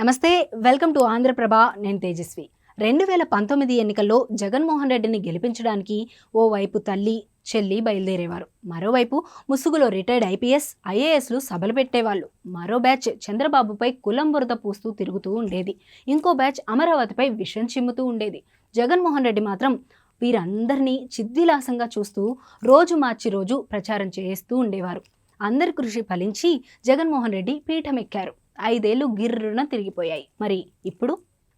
నమస్తే, welcome to Andhraprabha. నేను తేజస్వి. 2019 ఎన్నికల్లో జగన్మోహన్ రెడ్డిని గెలిపించడానికి ఓవైపు తల్లి చెల్లి బయలుదేరేవారు. మరోవైపు ముసుగులో రిటైర్డ్ ఐపీఎస్ ఐఏఎస్లు సభలు పెట్టేవాళ్ళు. మరో బ్యాచ్ చంద్రబాబుపై కులం బురద పూస్తూ తిరుగుతూ ఉండేది. ఇంకో బ్యాచ్ అమరావతిపై విషం చిమ్ముతూ ఉండేది. జగన్మోహన్ రెడ్డి మాత్రం వీరందరినీ చిద్దిలాసంగా చూస్తూ రోజు మార్చి రోజు ప్రచారం చేస్తూ ఉండేవారు. అందరి కృషి ఫలించి జగన్మోహన్ రెడ్డి పీఠమెక్కారు. 5 ఏళ్లు గిర్రున తిరిగిపోయాయి. మరి ఇప్పుడు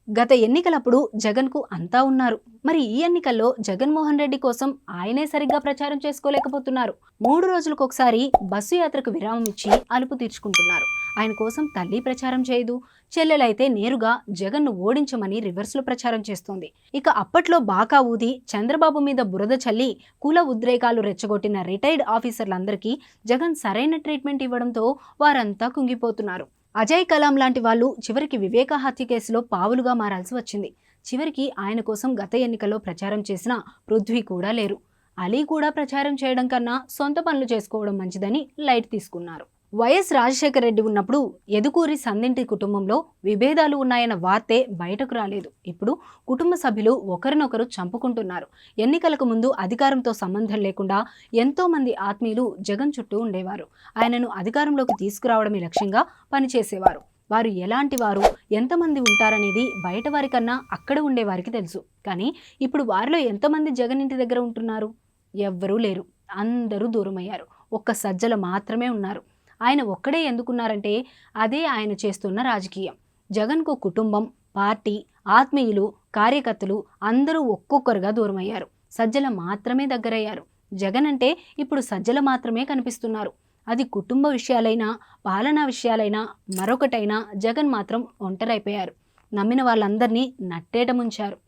గత ఎన్నికలప్పుడు జగన్కు అంతా ఉన్నారు. మరి ఈ ఎన్నికల్లో జగన్మోహన్ రెడ్డి కోసం ఆయనే సరిగ్గా ప్రచారం చేసుకోలేకపోతున్నారు. 3 రోజులకొకసారి బస్సు యాత్రకు విరామం ఇచ్చి అలుపు తీర్చుకుంటున్నారు. ఆయన కోసం తల్లి ప్రచారం చేయదు. చెల్లెలైతే నేరుగా జగన్ను ఓడించమని రివర్స్లో ప్రచారం చేస్తోంది. ఇక అప్పట్లో బాకా ఊది చంద్రబాబు మీద బురద చల్లి కుల ఉద్రేకాలు రెచ్చగొట్టిన రిటైర్డ్ ఆఫీసర్లందరికీ జగన్ సరైన ట్రీట్మెంట్ ఇవ్వడంతో వారంతా కుంగిపోతున్నారు. అజయ్ కలాం లాంటి వాళ్ళు చివరికి వివేక హత్య కేసులో పావులుగా మారాల్సి వచ్చింది. చివరికి ఆయన కోసం గత ఎన్నికల్లో ప్రచారం చేసిన పృథ్వీ కూడా లేరు. అలీ కూడా ప్రచారం చేయడం కన్నా సొంత పనులు చేసుకోవడం మంచిదని లైట్ తీసుకున్నారు. వైఎస్ రాజశేఖర రెడ్డి ఉన్నప్పుడు ఎదుకూరి సందింటి కుటుంబంలో విభేదాలు ఉన్నాయన్న వార్తే బయటకు రాలేదు. ఇప్పుడు కుటుంబ సభ్యులు ఒకరినొకరు చంపుకుంటున్నారు. ఎన్నికలకు ముందు అధికారంతో సంబంధం లేకుండా ఎంతో మంది ఆత్మీయులు జగన్ చుట్టూ ఉండేవారు. ఆయనను అధికారంలోకి తీసుకురావడమే లక్ష్యంగా పనిచేసేవారు. వారు ఎలాంటి వారు, ఎంతమంది ఉంటారనేది బయట వారికన్నా అక్కడ ఉండేవారికి తెలుసు. కానీ ఇప్పుడు వారిలో ఎంతమంది జగన్ ఇంటి దగ్గర ఉంటున్నారు? ఎవ్వరూ లేరు. అందరూ దూరమయ్యారు. ఒక్క సజ్జల మాత్రమే ఉన్నారు. ఆయన ఒక్కడే ఎందుకున్నారంటే అదే ఆయన చేస్తున్న రాజకీయం. జగన్కు కుటుంబం, పార్టీ, ఆత్మీయులు, కార్యకర్తలు అందరూ ఒక్కొక్కరుగా దూరమయ్యారు. సజ్జల మాత్రమే దగ్గరయ్యారు. జగన్ అంటే ఇప్పుడు సజ్జల మాత్రమే కనిపిస్తున్నారు. అది కుటుంబ విషయాలైనా, పాలనా విషయాలైనా, మరొకటైనా జగన్ మాత్రం ఒంటరైపోయారు. నమ్మిన వాళ్ళందరినీ నట్టేట ముంచారు.